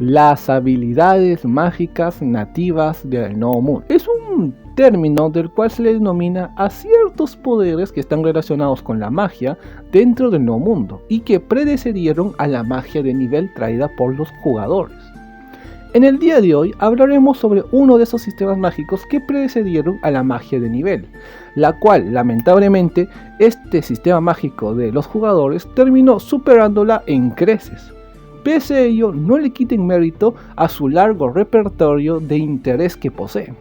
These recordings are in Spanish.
Las habilidades mágicas nativas del Nuevo Mundo. Es un término del cual se le denomina a ciertos poderes que están relacionados con la magia dentro del Nuevo Mundo y que predecedieron a la magia de nivel traída por los jugadores. En el día de hoy hablaremos sobre uno de esos sistemas mágicos que precedieron a la magia de nivel, la cual lamentablemente este sistema mágico de los jugadores terminó superándola en creces. Pese a ello, no le quiten mérito a su largo repertorio de interés que posee.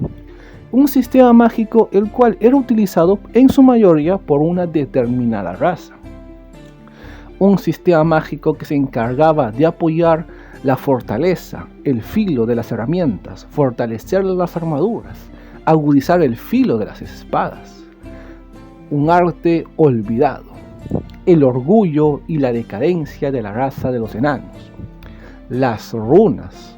Un sistema mágico el cual era utilizado en su mayoría por una determinada raza. Un sistema mágico que se encargaba de apoyar la fortaleza, el filo de las herramientas, fortalecer las armaduras, agudizar el filo de las espadas. Un arte olvidado. El orgullo y la decadencia de la raza de los enanos. Las runas.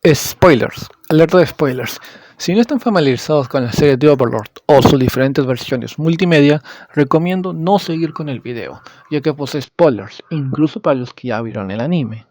Spoilers, alerta de spoilers. Si no están familiarizados con la serie de Overlord o sus diferentes versiones multimedia, recomiendo no seguir con el video, ya que posee spoilers, incluso para los que ya vieron el anime.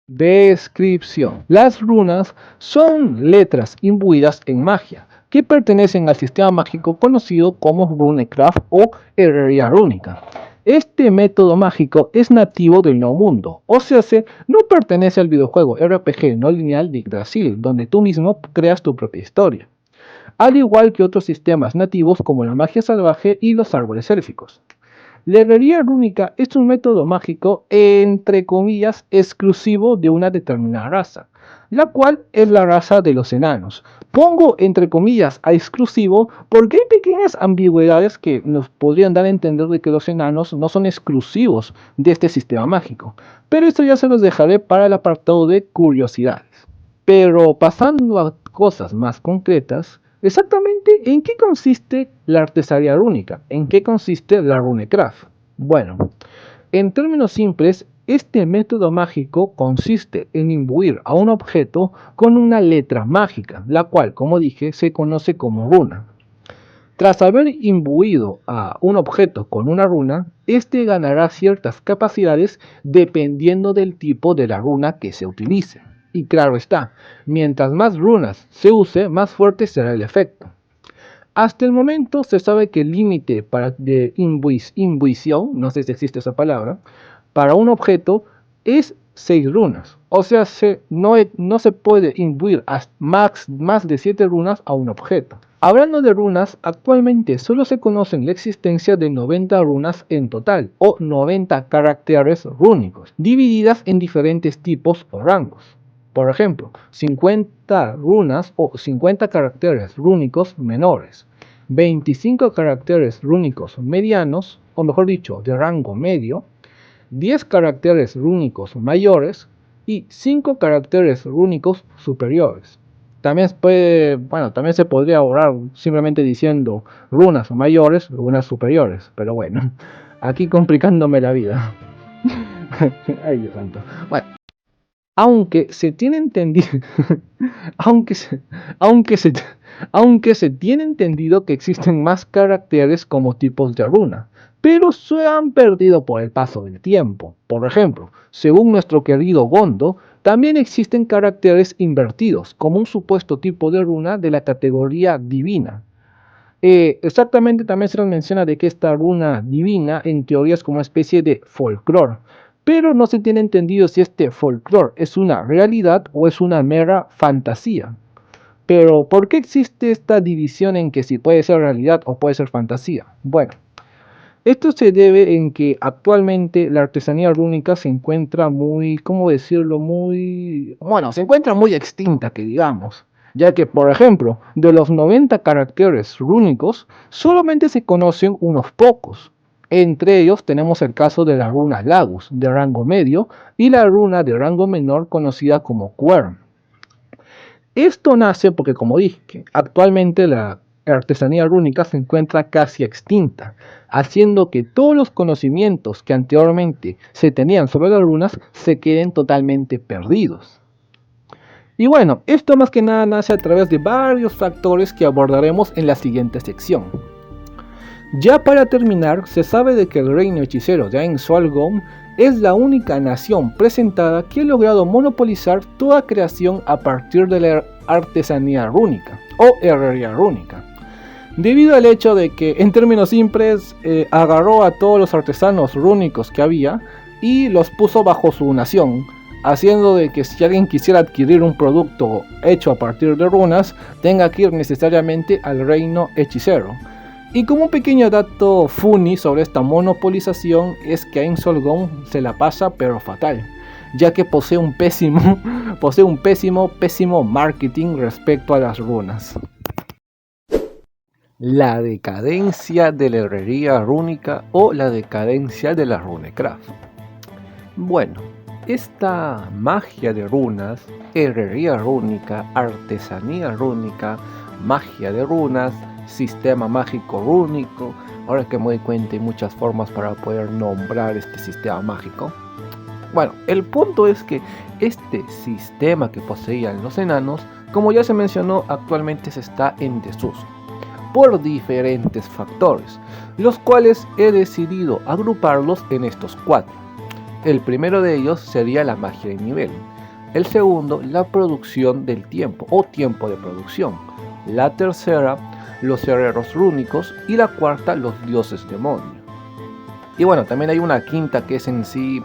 Descripción. Las runas son letras imbuidas en magia, que pertenecen al sistema mágico conocido como Runecraft o herrería rúnica. Este método mágico es nativo del Nuevo Mundo, o sea, no pertenece al videojuego RPG no lineal de Yggdrasil, donde tú mismo creas tu propia historia, al igual que otros sistemas nativos como la magia salvaje y los árboles élficos. La herrería rúnica es un método mágico, entre comillas, exclusivo de una determinada raza, la cual es la raza de los enanos. Pongo entre comillas a exclusivo porque hay pequeñas ambigüedades que nos podrían dar a entender de que los enanos no son exclusivos de este sistema mágico. Pero esto ya se los dejaré para el apartado de curiosidades. Pero pasando a cosas más concretas, exactamente, ¿en qué consiste la artesanía rúnica? ¿En qué consiste la Runecraft? Bueno, en términos simples, este método mágico consiste en imbuir a un objeto con una letra mágica, la cual, como dije, se conoce como runa. Tras haber imbuido a un objeto con una runa, este ganará ciertas capacidades dependiendo del tipo de la runa que se utilice. Y claro está, mientras más runas se use, más fuerte será el efecto. Hasta el momento se sabe que el límite de imbuición, no sé si existe esa palabra, para un objeto es 6 runas. O sea, no se puede imbuir más de 7 runas a un objeto. Hablando de runas, actualmente solo se conocen la existencia de 90 runas en total, o 90 caracteres rúnicos, divididas en diferentes tipos o rangos. Por ejemplo, 50 runas o 50 caracteres rúnicos menores, 25 caracteres rúnicos medianos, o mejor dicho, de rango medio, 10 caracteres rúnicos mayores y 5 caracteres rúnicos superiores. También se podría ahorrar simplemente diciendo runas mayores, runas superiores, pero bueno, aquí complicándome la vida. Ay, Dios santo. Bueno. Aunque se tiene entendido, aunque se tiene entendido que existen más caracteres como tipos de runa, pero se han perdido por el paso del tiempo. Por ejemplo, según nuestro querido Gondo, también existen caracteres invertidos, como un supuesto tipo de runa de la categoría divina. Exactamente, también se nos menciona de que esta runa divina en teoría es como una especie de folclore. Pero no se tiene entendido si este folclore es una realidad o es una mera fantasía. Pero, ¿por qué existe esta división en que si puede ser realidad o puede ser fantasía? Bueno, esto se debe en que actualmente la artesanía rúnica se encuentra se encuentra muy extinta, que digamos. Ya que, por ejemplo, de los 90 caracteres rúnicos, solamente se conocen unos pocos. Entre ellos tenemos el caso de la runa Lagus, de rango medio, y la runa de rango menor conocida como Quern. Esto nace porque, como dije, actualmente la artesanía rúnica se encuentra casi extinta, haciendo que todos los conocimientos que anteriormente se tenían sobre las runas se queden totalmente perdidos. Y bueno, esto más que nada nace a través de varios factores que abordaremos en la siguiente sección. Ya para terminar, se sabe de que el reino hechicero de Ainsolgom es la única nación presentada que ha logrado monopolizar toda creación a partir de la artesanía rúnica o herrería rúnica, debido al hecho de que, en términos simples, agarró a todos los artesanos rúnicos que había y los puso bajo su nación, haciendo de que si alguien quisiera adquirir un producto hecho a partir de runas, tenga que ir necesariamente al reino hechicero. Y como un pequeño dato funny sobre esta monopolización es que Ainsolgom se la pasa pero fatal, ya que posee un pésimo marketing respecto a las runas. La decadencia de la herrería rúnica o la decadencia de la Runecraft. Bueno, esta magia de runas, herrería rúnica, artesanía rúnica, magia de runas, sistema mágico rúnico, ahora que me doy cuenta hay muchas formas para poder nombrar este sistema mágico. Bueno, el punto es que este sistema que poseían los enanos, como ya se mencionó, actualmente se está en desuso por diferentes factores, los cuales he decidido agruparlos en estos 4. El primero de ellos sería la magia de nivel, el segundo la producción del tiempo o tiempo de producción, la tercera los herreros rúnicos y la cuarta los dioses demonio. Y bueno, también hay una quinta que es en sí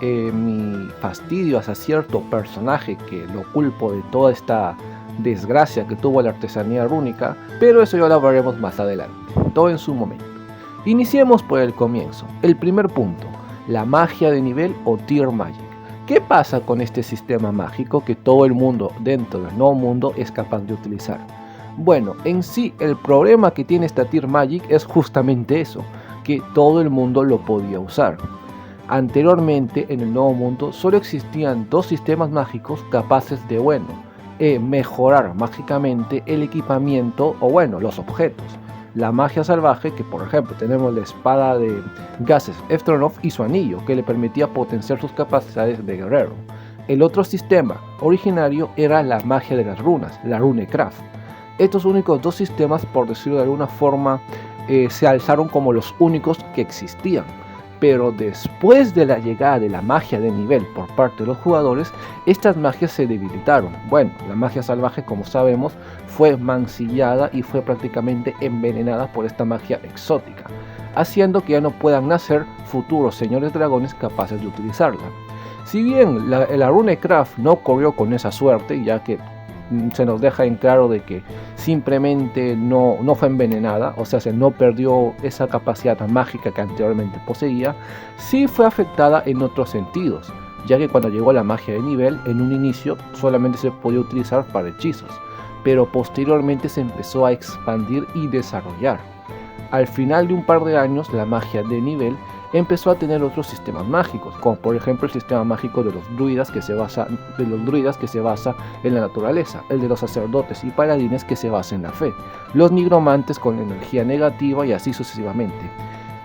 mi fastidio hacia cierto personaje que lo culpo de toda esta desgracia que tuvo la artesanía rúnica, pero eso ya lo hablaremos más adelante, todo en su momento. Iniciemos por el comienzo. El primer punto, la magia de nivel o tier magic. ¿Qué pasa con este sistema mágico que todo el mundo dentro del nuevo mundo es capaz de utilizar? Bueno, en sí el problema que tiene esta tier magic es justamente eso, que todo el mundo lo podía usar. Anteriormente en el nuevo mundo solo existían 2 sistemas mágicos capaces de mejorar mágicamente el equipamiento o bueno, los objetos. La magia salvaje, que por ejemplo tenemos la espada de Gases Eftronov y su anillo, que le permitía potenciar sus capacidades de guerrero. El otro sistema originario era la magia de las runas, la Runecraft. Estos únicos 2 sistemas, por decirlo de alguna forma, se alzaron como los únicos que existían. Pero después de la llegada de la magia de nivel por parte de los jugadores, estas magias se debilitaron. Bueno, la magia salvaje, como sabemos, fue mancillada y fue prácticamente envenenada por esta magia exótica, haciendo que ya no puedan nacer futuros señores dragones capaces de utilizarla. Si bien la Runecraft no corrió con esa suerte, ya que se nos deja en claro de que simplemente no fue envenenada, o sea, no perdió esa capacidad mágica que anteriormente poseía, sí fue afectada en otros sentidos, ya que cuando llegó la magia de nivel, en un inicio solamente se podía utilizar para hechizos, pero posteriormente se empezó a expandir y desarrollar. Al final de un par de años, la magia de nivel empezó a tener otros sistemas mágicos, como por ejemplo el sistema mágico de los druidas que se basa en la naturaleza, el de los sacerdotes y paladines que se basa en la fe, los nigromantes con energía negativa y así sucesivamente.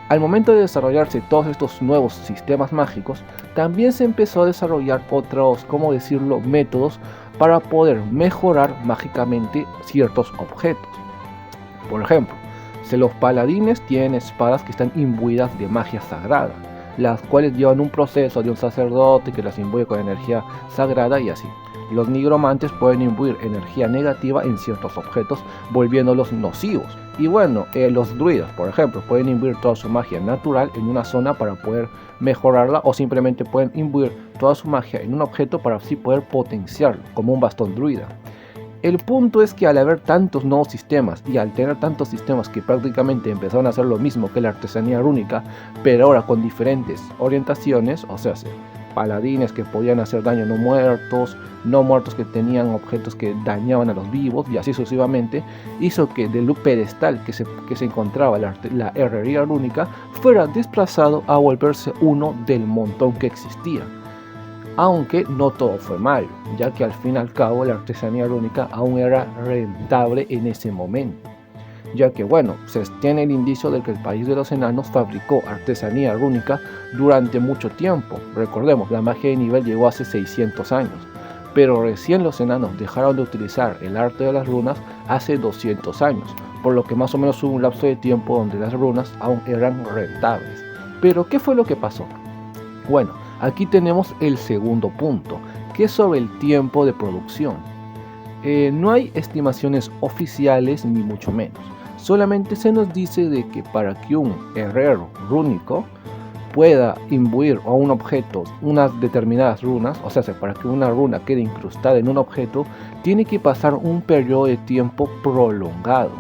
Al momento de desarrollarse todos estos nuevos sistemas mágicos, también se empezó a desarrollar otros, métodos para poder mejorar mágicamente ciertos objetos. Por ejemplo, los paladines tienen espadas que están imbuidas de magia sagrada, las cuales llevan un proceso de un sacerdote que las imbuye con energía sagrada y así. Los nigromantes pueden imbuir energía negativa en ciertos objetos, volviéndolos nocivos. Y bueno, los druidas, por ejemplo, pueden imbuir toda su magia natural en una zona para poder mejorarla, o simplemente pueden imbuir toda su magia en un objeto para así poder potenciarlo, como un bastón druida. El punto es que al haber tantos nuevos sistemas y al tener tantos sistemas que prácticamente empezaron a hacer lo mismo que la artesanía rúnica, pero ahora con diferentes orientaciones, o sea, paladines que podían hacer daño no muertos que tenían objetos que dañaban a los vivos y así sucesivamente, hizo que del pedestal que se encontraba la herrería rúnica fuera desplazado a volverse uno del montón que existía. Aunque no todo fue malo, ya que al fin y al cabo la artesanía rúnica aún era rentable en ese momento, ya que bueno, se tiene el indicio de que el país de los enanos fabricó artesanía rúnica durante mucho tiempo. Recordemos, la magia de nivel llegó hace 600 años, pero recién los enanos dejaron de utilizar el arte de las runas hace 200 años, por lo que más o menos hubo un lapso de tiempo donde las runas aún eran rentables. Pero ¿qué fue lo que pasó? Bueno, aquí tenemos el segundo punto, que es sobre el tiempo de producción. No hay estimaciones oficiales ni mucho menos, solamente se nos dice de que para que un herrero rúnico pueda imbuir a un objeto unas determinadas runas, o sea, para que una runa quede incrustada en un objeto, tiene que pasar un periodo de tiempo prolongado,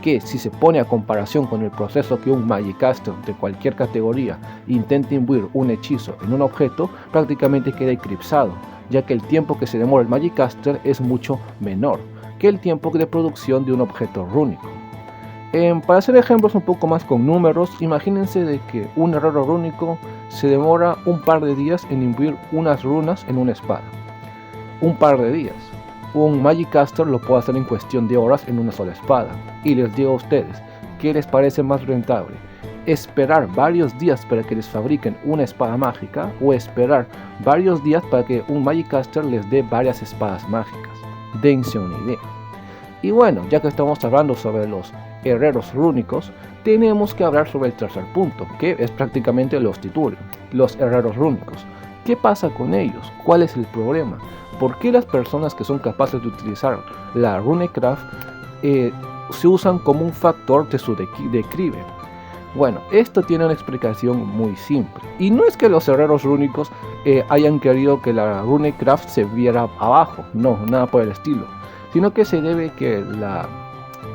que si se pone a comparación con el proceso que un Magicaster de cualquier categoría intenta imbuir un hechizo en un objeto, prácticamente queda eclipsado, ya que el tiempo que se demora el Magicaster es mucho menor que el tiempo de producción de un objeto rúnico. Para hacer ejemplos un poco más con números, imagínense de que un herrero rúnico se demora un par de días en imbuir unas runas en una espada. Un par de días. Un Magicaster lo puede hacer en cuestión de horas en una sola espada. Y les digo a ustedes, ¿qué les parece más rentable? ¿Esperar varios días para que les fabriquen una espada mágica o esperar varios días para que un Magicaster les dé varias espadas mágicas? Dense una idea. Y bueno, ya que estamos hablando sobre los herreros rúnicos, tenemos que hablar sobre el tercer punto, que es prácticamente los titurios, los herreros rúnicos. ¿Qué pasa con ellos? ¿Cuál es el problema? ¿Por qué las personas que son capaces de utilizar la Runecraft se usan como un factor de su declive? Bueno, esto tiene una explicación muy simple. Y no es que los herreros rúnicos hayan querido que la Runecraft se viera abajo, no, nada por el estilo, sino que se debe que la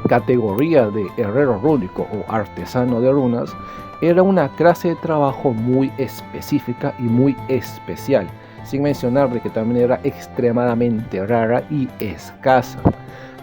categoría de herrero rúnico o artesano de runas era una clase de trabajo muy específica y muy especial, sin mencionar de que también era extremadamente rara y escasa.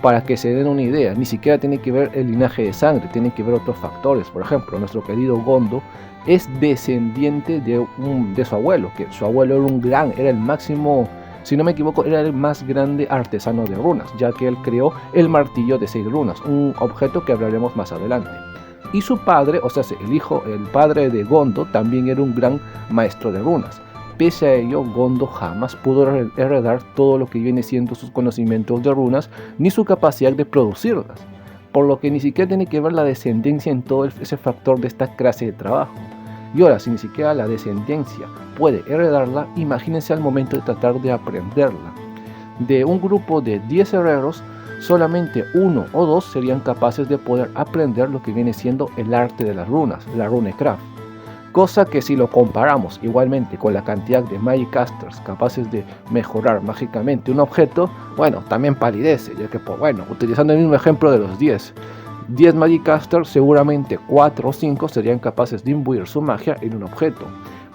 Para que se den una idea, ni siquiera tiene que ver el linaje de sangre, tiene que ver otros factores. Por ejemplo, nuestro querido Gondo es descendiente de su abuelo, que su abuelo era el máximo, si no me equivoco, era el más grande artesano de runas, ya que él creó el martillo de 6 runas, un objeto que hablaremos más adelante. Y su padre, o sea, el padre de Gondo, también era un gran maestro de runas. Pese a ello, Gondo jamás pudo heredar todo lo que viene siendo sus conocimientos de runas, ni su capacidad de producirlas, por lo que ni siquiera tiene que ver la descendencia en todo ese factor de esta clase de trabajo. Y ahora, si ni siquiera la descendencia puede heredarla, imagínense al momento de tratar de aprenderla. De un grupo de 10 herreros, solamente 1 o 2 serían capaces de poder aprender lo que viene siendo el arte de las runas, la Runecraft. Cosa que si lo comparamos igualmente con la cantidad de Magicasters capaces de mejorar mágicamente un objeto, bueno, también palidece, ya que, utilizando el mismo ejemplo de los 10 Magicasters, seguramente 4 o 5 serían capaces de imbuir su magia en un objeto.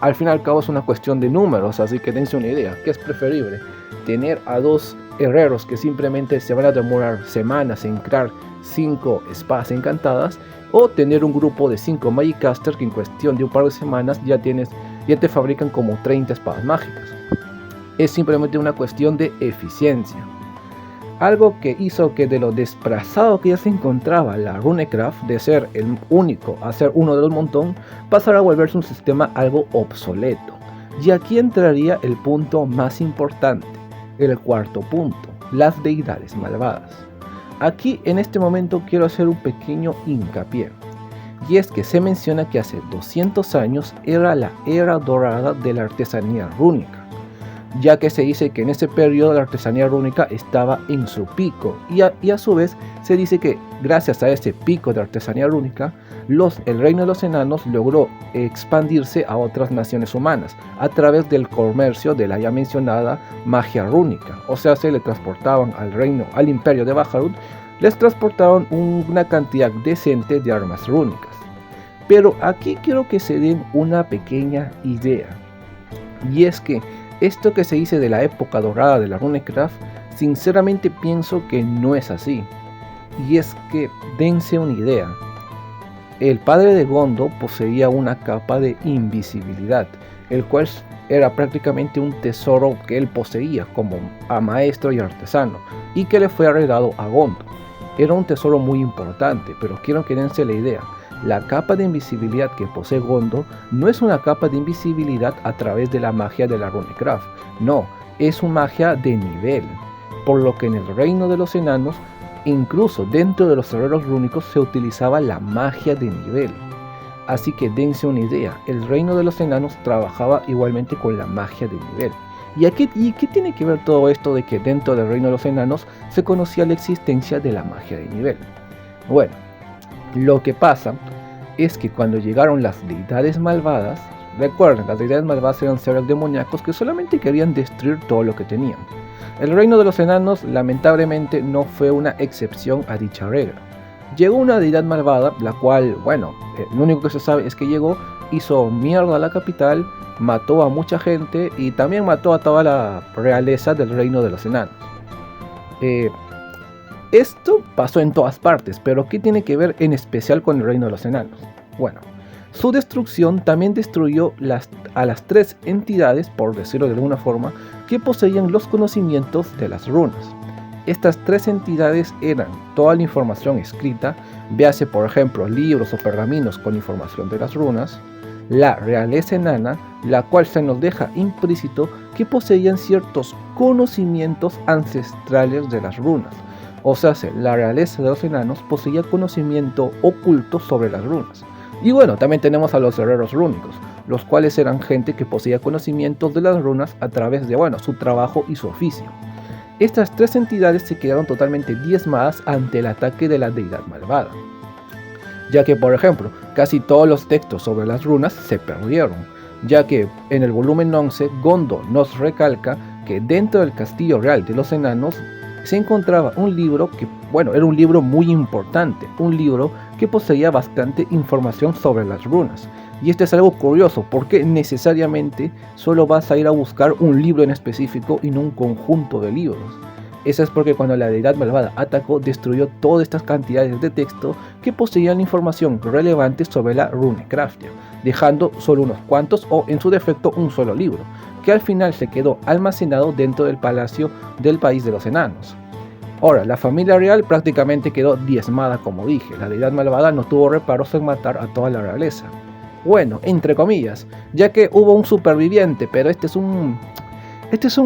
Al fin y al cabo es una cuestión de números, así que dense una idea. ¿Qué es preferible? ¿Tener a 2 herreros que simplemente se van a demorar semanas en crear 5 espadas encantadas, o tener un grupo de 5 Magicasters que en cuestión de un par de semanas ya te fabrican como 30 espadas mágicas? Es simplemente una cuestión de eficiencia. Algo que hizo que de lo desplazado que ya se encontraba la Runecraft, de ser el único a ser uno de los montón, pasara a volverse un sistema algo obsoleto. Y aquí entraría el punto más importante, el cuarto punto, las deidades malvadas. Aquí en este momento quiero hacer un pequeño hincapié, y es que se menciona que hace 200 años era la era dorada de la artesanía rúnica, ya que se dice que en ese periodo la artesanía rúnica estaba en su pico, y a su vez se dice que gracias a ese pico de artesanía rúnica, el reino de los enanos logró expandirse a otras naciones humanas a través del comercio de la ya mencionada magia rúnica. O sea, se le transportaban al imperio de Baharut, les transportaban una cantidad decente de armas rúnicas. Pero aquí quiero que se den una pequeña idea, y es que esto que se dice de la época dorada de la Runecraft, sinceramente pienso que no es así. Y es que dense una idea. El padre de Gondo poseía una capa de invisibilidad, el cual era prácticamente un tesoro que él poseía como maestro y artesano, y que le fue heredado a Gondo. Era un tesoro muy importante, pero quiero que dense la idea. La capa de invisibilidad que posee Gondo no es una capa de invisibilidad a través de la magia de la Runecraft, no, es su magia de nivel, por lo que en el reino de los enanos, incluso dentro de los herreros rúnicos, se utilizaba la magia de nivel. Así que dense una idea, el reino de los enanos trabajaba igualmente con la magia de nivel. ¿Y qué tiene que ver todo esto de que dentro del reino de los enanos se conocía la existencia de la magia de nivel? Bueno, lo que pasa es que cuando llegaron las deidades malvadas, recuerden, las deidades malvadas eran seres demoníacos que solamente querían destruir todo lo que tenían. El reino de los enanos lamentablemente no fue una excepción a dicha regla. Llegó una deidad malvada, la cual, bueno, lo único que se sabe es que llegó, hizo mierda a la capital, mató a mucha gente y también mató a toda la realeza del reino de los enanos. Esto pasó en todas partes, pero ¿qué tiene que ver en especial con el reino de los enanos? Bueno, su destrucción también destruyó a las tres entidades, por decirlo de alguna forma, que poseían los conocimientos de las runas. Estas tres entidades eran toda la información escrita, véase por ejemplo libros o pergaminos con información de las runas, la realeza enana, la cual se nos deja implícito que poseían ciertos conocimientos ancestrales de las runas. O sea, la realeza de los enanos poseía conocimiento oculto sobre las runas. Y bueno, también tenemos a los herreros rúnicos, los cuales eran gente que poseía conocimientos de las runas a través de, su trabajo y su oficio. Estas tres entidades se quedaron totalmente diezmadas ante el ataque de la deidad malvada, ya que, por ejemplo, casi todos los textos sobre las runas se perdieron, ya que en el volumen 11 Gondo nos recalca que dentro del castillo real de los enanos se encontraba un libro que, era un libro muy importante, un libro que poseía bastante información sobre las runas. Y esto es algo curioso, porque necesariamente solo vas a ir a buscar un libro en específico y no un conjunto de libros. Eso es porque cuando la deidad malvada atacó, destruyó todas estas cantidades de texto que poseían información relevante sobre la runecraftia, dejando solo unos cuantos o en su defecto un solo libro, que al final se quedó almacenado dentro del palacio del país de los enanos. Ahora, la familia real prácticamente quedó diezmada, como dije. La deidad malvada no tuvo reparos en matar a toda la realeza. Bueno, entre comillas, ya que hubo un superviviente, pero este es un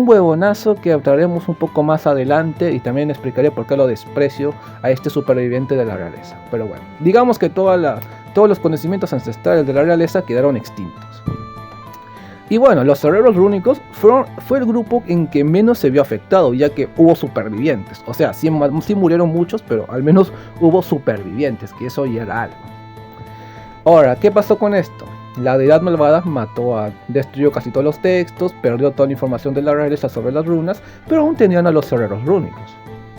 huevonazo que hablaremos un poco más adelante y también explicaré por qué lo desprecio a este superviviente de la realeza. Pero bueno, digamos que todos los conocimientos ancestrales de la realeza quedaron extintos. Y bueno, los herreros rúnicos fue el grupo en que menos se vio afectado, ya que hubo supervivientes. O sea, sí murieron muchos, pero al menos hubo supervivientes, que eso ya era algo. Ahora, ¿qué pasó con esto? La deidad malvada destruyó casi todos los textos, perdió toda la información de la realeza sobre las runas, pero aún tenían a los herreros rúnicos.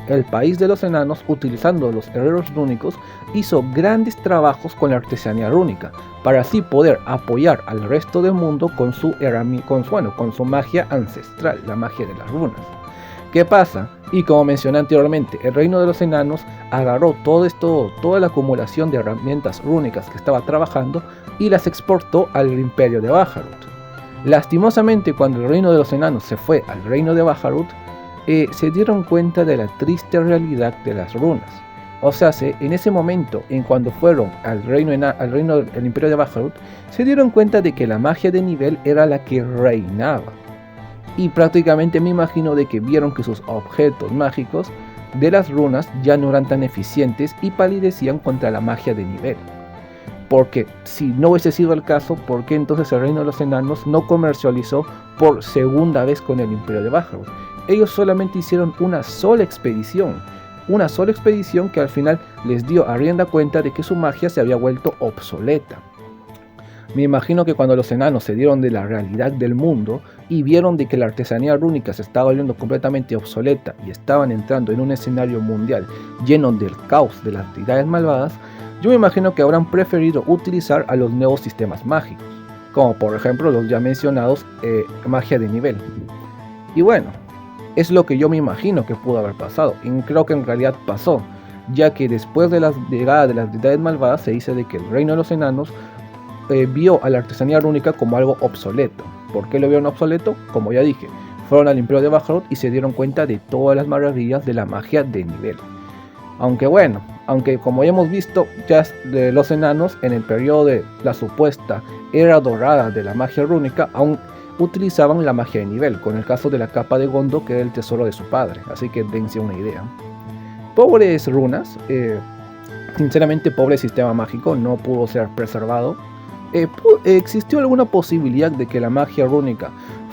El país de los enanos, utilizando los herreros rúnicos, hizo grandes trabajos con la artesanía rúnica, para así poder apoyar al resto del mundo con su magia ancestral, la magia de las runas. ¿Qué pasa? Y como mencioné anteriormente, el reino de los enanos agarró toda la acumulación de herramientas rúnicas que estaba trabajando y las exportó al imperio de Baharut. Lastimosamente, cuando el reino de los enanos se fue al reino de Baharut, se dieron cuenta de la triste realidad de las runas. O sea, en ese momento, en cuando fueron al reino del imperio de Baharut, se dieron cuenta de que la magia de nivel era la que reinaba. Y prácticamente me imagino de que vieron que sus objetos mágicos de las runas ya no eran tan eficientes y palidecían contra la magia de nivel. Porque si no hubiese sido el caso, ¿por qué entonces el reino de los enanos no comercializó por segunda vez con el imperio de Baharut? Ellos solamente hicieron una sola expedición que al final les dio a rienda cuenta de que su magia se había vuelto obsoleta. Me imagino que cuando los enanos se dieron de la realidad del mundo y vieron de que la artesanía rúnica se estaba volviendo completamente obsoleta y estaban entrando en un escenario mundial lleno del caos de las deidades malvadas, yo me imagino que habrán preferido utilizar a los nuevos sistemas mágicos, como por ejemplo los ya mencionados magia de nivel. Y bueno, es lo que yo me imagino que pudo haber pasado, y creo que en realidad pasó, ya que después de la llegada de las deidades malvadas se dice de que el reino de los enanos vio a la artesanía rúnica como algo obsoleto. ¿Por qué lo vieron obsoleto? Como ya dije, fueron al imperio de Baharut y se dieron cuenta de todas las maravillas de la magia de nivel. Aunque como ya hemos visto, ya los enanos en el periodo de la supuesta era dorada de la magia rúnica, utilizaban la magia de nivel, con el caso de la capa de Gondo, que era el tesoro de su padre, así que dense una idea. Pobres runas, sinceramente pobre sistema mágico, no pudo ser preservado. ¿Existió alguna posibilidad de que la magia rúnica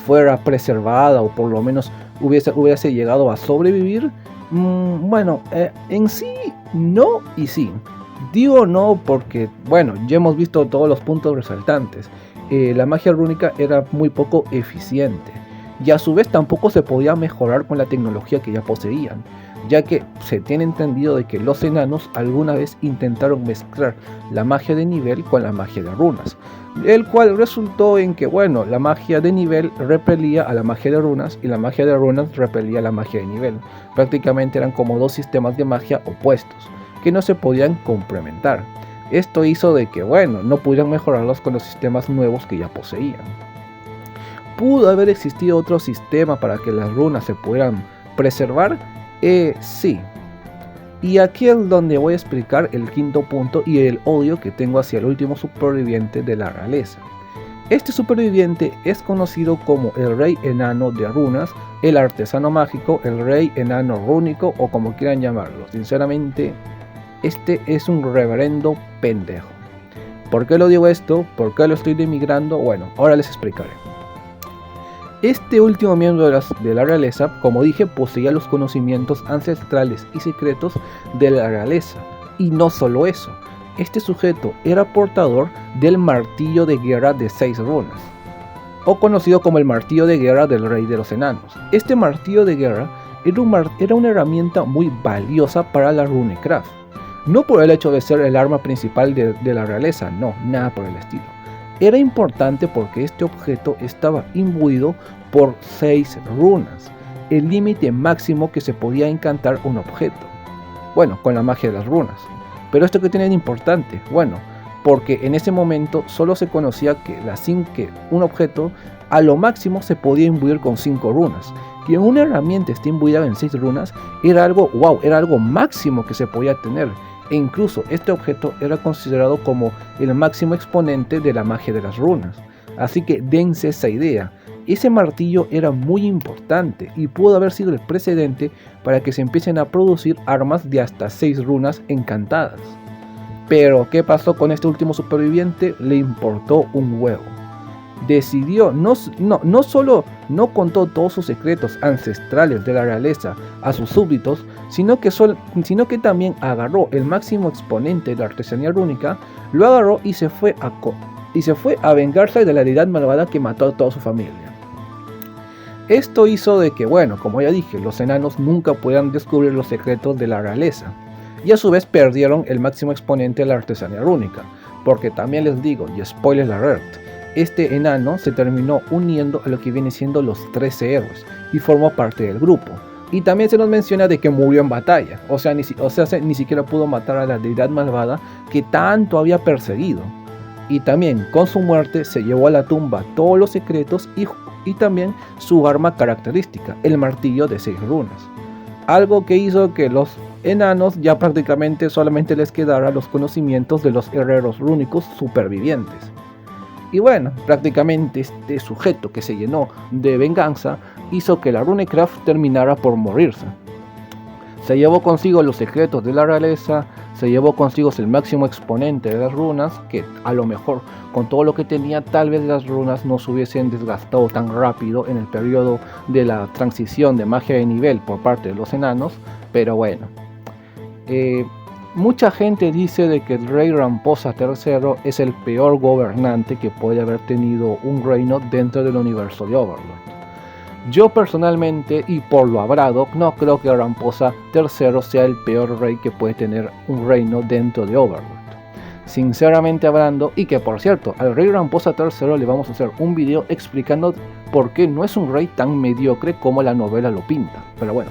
fuera preservada o por lo menos hubiese llegado a sobrevivir? Bueno, en sí no y sí. Digo no porque, bueno, ya hemos visto todos los puntos resaltantes. La magia rúnica era muy poco eficiente y a su vez tampoco se podía mejorar con la tecnología que ya poseían, ya que se tiene entendido de que los enanos alguna vez intentaron mezclar la magia de nivel con la magia de runas, el cual resultó en que, bueno, la magia de nivel repelía a la magia de runas y la magia de runas repelía a la magia de nivel. Prácticamente eran como dos sistemas de magia opuestos que no se podían complementar. Esto hizo de que, bueno, no pudieran mejorarlos con los sistemas nuevos que ya poseían. ¿Pudo haber existido otro sistema para que las runas se pudieran preservar? Sí. Y aquí es donde voy a explicar el quinto punto y el odio que tengo hacia el último superviviente de la realeza. Este superviviente es conocido como el Rey Enano de Runas, el Artesano Mágico, el Rey Enano Rúnico o como quieran llamarlo. Sinceramente, este es un reverendo pendejo. ¿Por qué lo digo esto? ¿Por qué lo estoy denigrando? Bueno, ahora les explicaré. Este último miembro de la realeza, como dije, poseía los conocimientos ancestrales y secretos de la realeza. Y no solo eso, este sujeto era portador del martillo de guerra de 6 runas, o conocido como el martillo de guerra del rey de los enanos. Este martillo de guerra era una herramienta muy valiosa para la Runecraft. No por el hecho de ser el arma principal de la realeza, no, nada por el estilo. Era importante porque este objeto estaba imbuido por 6 runas, el límite máximo que se podía encantar un objeto. Bueno, con la magia de las runas. Pero esto que tiene de importante, bueno, porque en ese momento solo se conocía que un objeto a lo máximo se podía imbuir con 5 runas. Que una herramienta esté imbuida en 6 runas era algo wow, era algo máximo que se podía tener. E incluso este objeto era considerado como el máximo exponente de la magia de las runas. Así que dense esa idea. Ese martillo era muy importante y pudo haber sido el precedente para que se empiecen a producir armas de hasta 6 runas encantadas. Pero ¿qué pasó con este último superviviente? Le importó un huevo. Decidió, no solo no contó todos sus secretos ancestrales de la realeza a sus súbditos, sino que también agarró el máximo exponente de la artesanía rúnica, lo agarró y se fue a vengarse de la deidad malvada que mató a toda su familia. Esto hizo de que, bueno, como ya dije, los enanos nunca pudieran descubrir los secretos de la realeza, y a su vez perdieron el máximo exponente de la artesanía rúnica, porque también les digo, y spoiler alert, este enano se terminó uniendo a lo que viene siendo los 13 héroes y formó parte del grupo. Y también se nos menciona de que murió en batalla, o sea, ni siquiera pudo matar a la deidad malvada que tanto había perseguido. Y también con su muerte se llevó a la tumba todos los secretos y también su arma característica, el martillo de 6 runas. Algo que hizo que los enanos ya prácticamente solamente les quedara los conocimientos de los herreros rúnicos supervivientes. Y bueno, prácticamente este sujeto que se llenó de venganza hizo que la Runecraft terminara por morirse. Se llevó consigo los secretos de la realeza, se llevó consigo el máximo exponente de las runas, que a lo mejor con todo lo que tenía tal vez las runas no se hubiesen desgastado tan rápido en el periodo de la transición de magia de nivel por parte de los enanos, pero bueno. Mucha gente dice de que el rey Ramposa III es el peor gobernante que puede haber tenido un reino dentro del universo de Overlord. Yo personalmente, y por lo hablado, no creo que Ramposa III sea el peor rey que puede tener un reino dentro de Overlord. Sinceramente hablando, y que por cierto, al rey Ramposa III le vamos a hacer un video explicando por qué no es un rey tan mediocre como la novela lo pinta, pero bueno.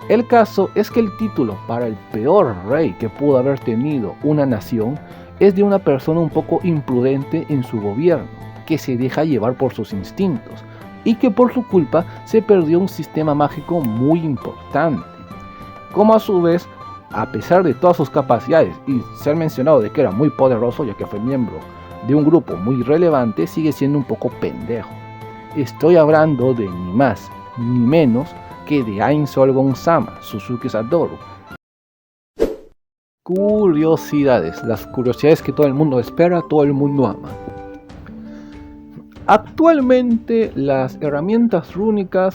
El caso es que el título para el peor rey que pudo haber tenido una nación es de una persona un poco imprudente en su gobierno, que se deja llevar por sus instintos y que por su culpa se perdió un sistema mágico muy importante, como a su vez, a pesar de todas sus capacidades y ser mencionado de que era muy poderoso ya que fue miembro de un grupo muy relevante, sigue siendo un poco pendejo. Estoy hablando de ni más ni menos que de Ain Solgon-sama, Suzuki Satoru. Curiosidades, las curiosidades que todo el mundo espera, todo el mundo ama. Actualmente las herramientas rúnicas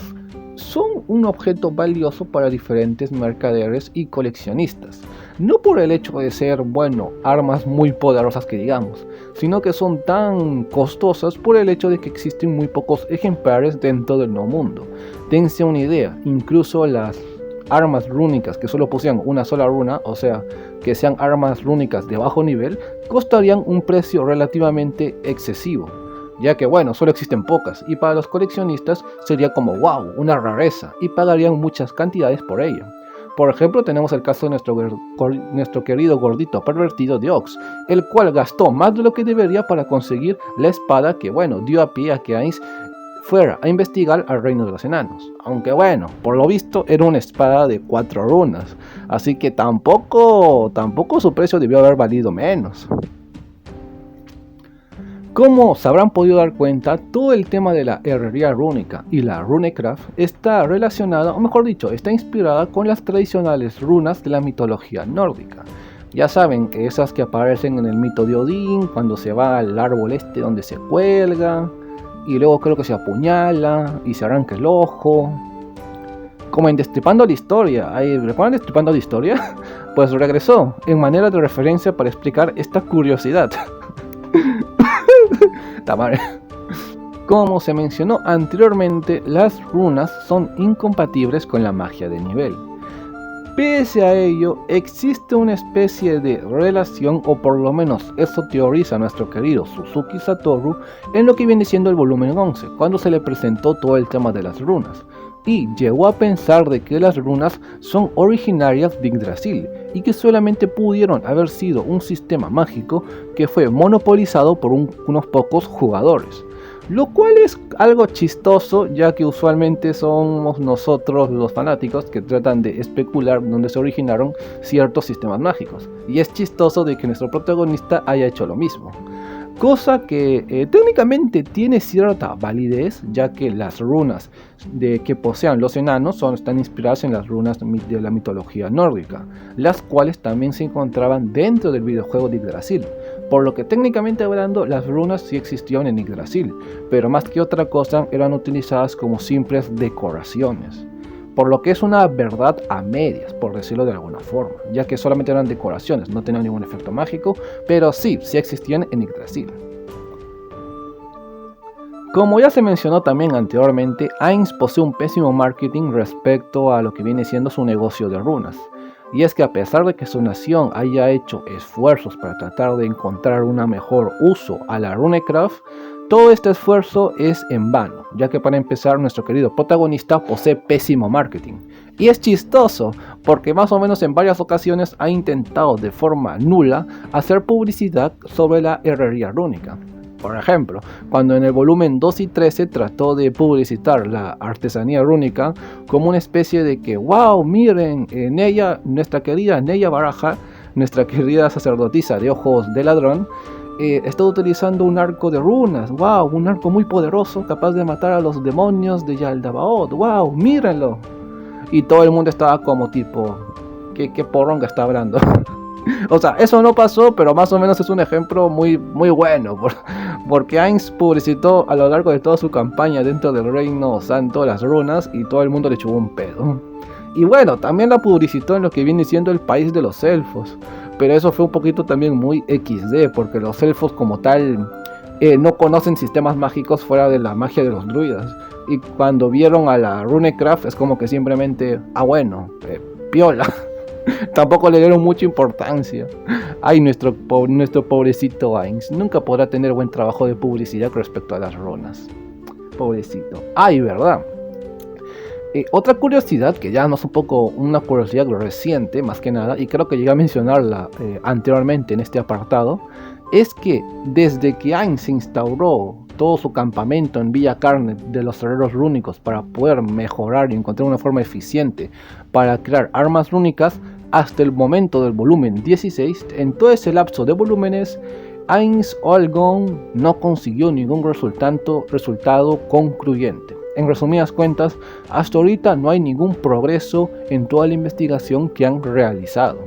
son un objeto valioso para diferentes mercaderes y coleccionistas, no por el hecho de ser, armas muy poderosas que digamos, sino que son tan costosas por el hecho de que existen muy pocos ejemplares dentro del nuevo mundo. Dense una idea, incluso las armas rúnicas que solo posean una sola runa, o sea, que sean armas rúnicas de bajo nivel, costarían un precio relativamente excesivo, ya que solo existen pocas, y para los coleccionistas sería como wow, una rareza, y pagarían muchas cantidades por ello. Por ejemplo, tenemos el caso de nuestro querido gordito pervertido de Ox, el cual gastó más de lo que debería para conseguir la espada que dio a pie a que Ainz fuera a investigar al reino de los enanos, aunque por lo visto era una espada de 4 runas, así que tampoco su precio debió haber valido menos. Como se habrán podido dar cuenta, todo el tema de la herrería rúnica y la runecraft está relacionada, o mejor dicho, está inspirada con las tradicionales runas de la mitología nórdica. Ya saben que esas que aparecen en el mito de Odín, cuando se va al árbol donde se cuelga, y luego creo que se apuñala y se arranca el ojo. Como en Destripando la Historia, ¿recuerdan Destripando la Historia? Pues regresó en manera de referencia para explicar esta curiosidad. Como se mencionó anteriormente, las runas son incompatibles con la magia de nivel. Pese a ello, existe una especie de relación, o por lo menos eso teoriza nuestro querido Suzuki Satoru en lo que viene siendo el volumen 11, cuando se le presentó todo el tema de las runas, y llegó a pensar de que las runas son originarias de Yggdrasil y que solamente pudieron haber sido un sistema mágico que fue monopolizado por unos pocos jugadores. Lo cual es algo chistoso, ya que usualmente somos nosotros los fanáticos que tratan de especular dónde se originaron ciertos sistemas mágicos. Y es chistoso de que nuestro protagonista haya hecho lo mismo. Cosa que técnicamente tiene cierta validez, ya que las runas que posean los enanos están inspiradas en las runas de la mitología nórdica, las cuales también se encontraban dentro del videojuego de Yggdrasil, por lo que técnicamente hablando las runas sí existían en Yggdrasil, pero más que otra cosa eran utilizadas como simples decoraciones. Por lo que es una verdad a medias, por decirlo de alguna forma, ya que solamente eran decoraciones, no tenían ningún efecto mágico, pero sí existían en Yggdrasil. Como ya se mencionó también anteriormente, Ainz posee un pésimo marketing respecto a lo que viene siendo su negocio de runas. Y es que a pesar de que su nación haya hecho esfuerzos para tratar de encontrar un mejor uso a la runecraft, todo este esfuerzo es en vano, ya que para empezar nuestro querido protagonista posee pésimo marketing. Y es chistoso, porque más o menos en varias ocasiones ha intentado de forma nula hacer publicidad sobre la herrería rúnica. Por ejemplo, cuando en el volumen 2 y 13 trató de publicitar la artesanía rúnica como una especie de que, wow, miren, Neya, nuestra querida Neya Baraja, nuestra querida sacerdotisa de ojos de ladrón, está utilizando un arco de runas, wow, un arco muy poderoso capaz de matar a los demonios de Yaldabaoth, wow, mírenlo. Y todo el mundo estaba como tipo, ¿qué poronga está hablando? O sea, eso no pasó, pero más o menos es un ejemplo muy bueno, porque Ainz publicitó a lo largo de toda su campaña dentro del Reino Santo las runas y todo el mundo le chupó un pedo. Y también la publicitó en lo que viene siendo el país de los elfos, pero eso fue un poquito también muy XD, porque los elfos como tal no conocen sistemas mágicos fuera de la magia de los druidas, y cuando vieron a la runecraft es como que simplemente, piola. Tampoco le dieron mucha importancia. Ay, nuestro pobrecito Ainz nunca podrá tener buen trabajo de publicidad respecto a las runas. Pobrecito. Ay, verdad. Otra curiosidad, que ya no es un poco una curiosidad reciente, más que nada, y creo que llegué a mencionarla anteriormente en este apartado, es que desde que Ainz instauró todo su campamento en Villa Carnet de los herreros rúnicos para poder mejorar y encontrar una forma eficiente para crear armas rúnicas, hasta el momento del volumen 16, en todo ese lapso de volúmenes, Ainz Olgón no consiguió ningún resultado concluyente. En resumidas cuentas, hasta ahorita no hay ningún progreso en toda la investigación que han realizado.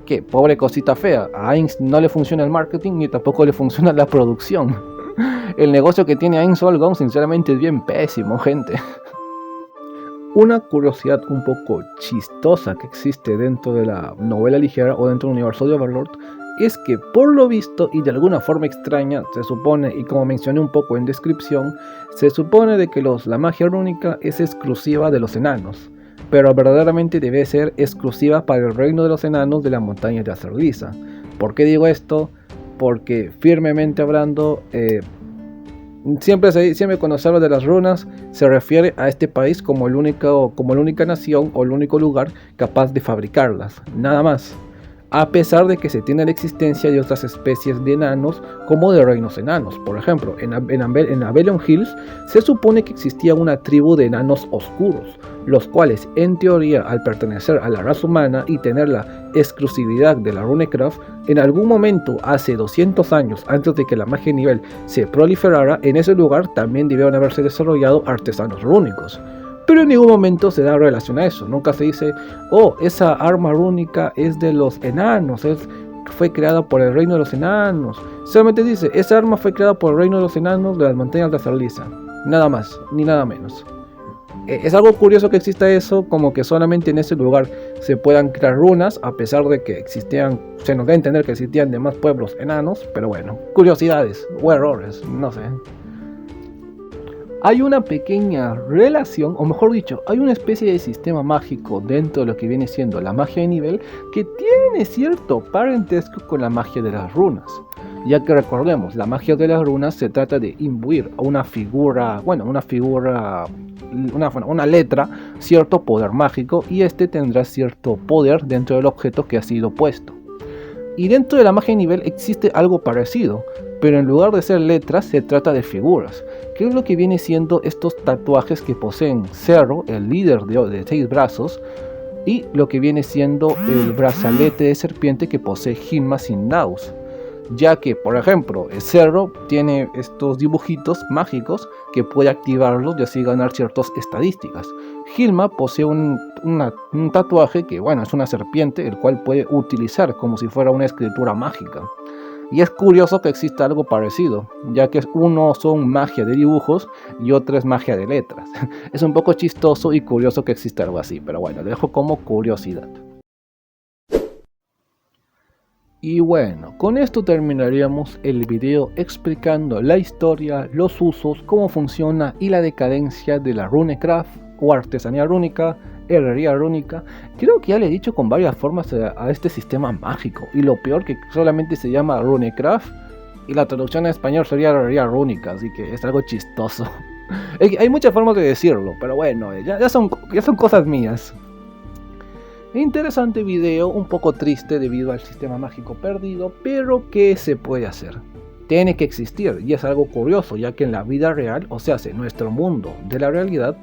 Que pobre cosita fea, a Ainz no le funciona el marketing ni tampoco le funciona la producción. El negocio que tiene Ainz Olgón sinceramente es bien pésimo, gente. Una curiosidad un poco chistosa que existe dentro de la novela ligera o dentro del universo de Overlord es que por lo visto y de alguna forma extraña se supone, y como mencioné un poco en descripción, se supone de que la magia rúnica es exclusiva de los enanos, pero verdaderamente debe ser exclusiva para el reino de los enanos de la montaña de Acerlisa. ¿Por qué digo esto? Porque firmemente hablando, siempre cuando se habla de las runas se refiere a este país como la única nación o el único lugar capaz de fabricarlas, nada más. A pesar de que se tiene la existencia de otras especies de enanos como de reinos enanos. Por ejemplo, en Avalon Hills se supone que existía una tribu de enanos oscuros, los cuales en teoría al pertenecer a la raza humana y tener la exclusividad de la Runecraft, en algún momento hace 200 años antes de que la magia de nivel se proliferara, en ese lugar también debieron haberse desarrollado artesanos rúnicos. Pero en ningún momento se da relación a eso. Nunca se dice, oh, esa arma rúnica es de los enanos, fue creada por el reino de los enanos. Solamente dice, esa arma fue creada por el reino de los enanos de las montañas de Acerlisa. Nada más, ni nada menos. Es algo curioso que exista eso, como que solamente en ese lugar se puedan crear runas, a pesar de que se nos da a entender que existían demás pueblos enanos, pero bueno, curiosidades o errores, no sé. Hay una pequeña relación, o mejor dicho, hay una especie de sistema mágico dentro de lo que viene siendo la magia de nivel que tiene cierto parentesco con la magia de las runas. Ya que recordemos, la magia de las runas se trata de imbuir a una letra, cierto poder mágico, y este tendrá cierto poder dentro del objeto que ha sido puesto. Y dentro de la magia de nivel existe algo parecido, pero en lugar de ser letras se trata de figuras, que es lo que viene siendo estos tatuajes que poseen Zerro, el líder de 6 brazos, y lo que viene siendo el brazalete de serpiente que posee Hilma Sindaus. Ya que, por ejemplo, Zerro tiene estos dibujitos mágicos que puede activarlos y así ganar ciertas estadísticas. Hilma posee un tatuaje que, bueno, es una serpiente, el cual puede utilizar como si fuera una escritura mágica. Y es curioso que exista algo parecido, ya que uno son magia de dibujos y otro es magia de letras. Es un poco chistoso y curioso que exista algo así, pero bueno, lo dejo como curiosidad. Y bueno, con esto terminaríamos el video explicando la historia, los usos, cómo funciona y la decadencia de la Runecraft o artesanía rúnica, herrería rúnica. Creo que ya le he dicho con varias formas a este sistema mágico, y lo peor que solamente se llama Runecraft y la traducción en español sería herrería rúnica, así que es algo chistoso. Hay muchas formas de decirlo, pero bueno, ya son cosas mías. Interesante video, un poco triste debido al sistema mágico perdido, pero ¿qué se puede hacer? Tiene que existir, y es algo curioso, ya que en la vida real, o sea, nuestro mundo de la realidad,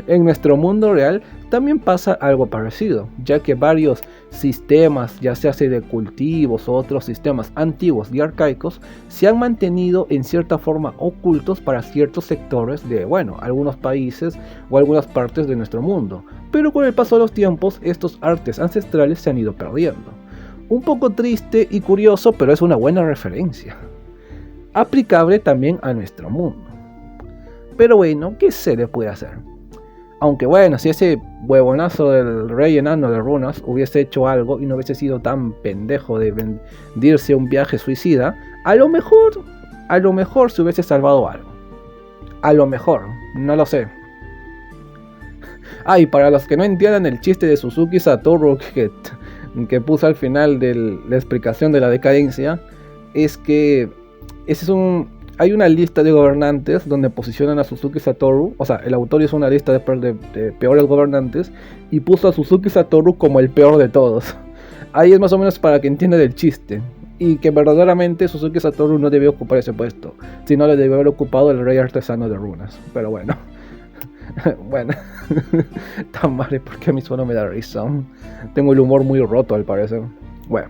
en nuestro mundo real también pasa algo parecido, ya que varios sistemas, ya sea de cultivos o otros sistemas antiguos y arcaicos, se han mantenido en cierta forma ocultos para ciertos sectores de, bueno, algunos países o algunas partes de nuestro mundo. Pero con el paso de los tiempos, estos artes ancestrales se han ido perdiendo. Un poco triste y curioso, pero es una buena referencia. Aplicable también a nuestro mundo. Pero bueno, ¿qué se le puede hacer? Aunque bueno, si ese huevonazo del rey enano de runas hubiese hecho algo y no hubiese sido tan pendejo de vendirse un viaje suicida, a lo mejor se hubiese salvado algo. A lo mejor, no lo sé. Y para los que no entiendan el chiste de Suzuki Satoru que puso al final de la explicación de la decadencia, es que hay una lista de gobernantes donde posicionan a Suzuki Satoru, o sea, el autor hizo una lista de peores gobernantes y puso a Suzuki Satoru como el peor de todos. Ahí es más o menos para que entiendan el chiste, y que verdaderamente Suzuki Satoru no debió ocupar ese puesto, sino le debió haber ocupado el rey artesano de runas, pero bueno. Bueno, tan mal, porque a mí solo me da risa. Tengo el humor muy roto al parecer. Bueno,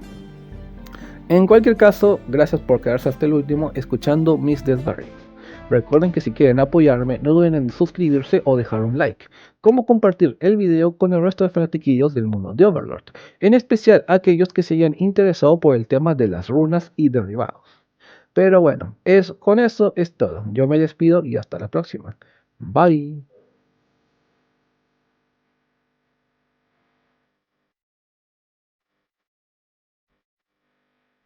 En cualquier caso, gracias por quedarse hasta el último escuchando mis desvaríos. Recuerden que si quieren apoyarme, no duden en suscribirse o dejar un like, como compartir el video con el resto de fanatiquillos del mundo de Overlord, en especial aquellos que se hayan interesado por el tema de las runas y derribados. Pero bueno, con eso es todo. Yo me despido y hasta la próxima. Bye.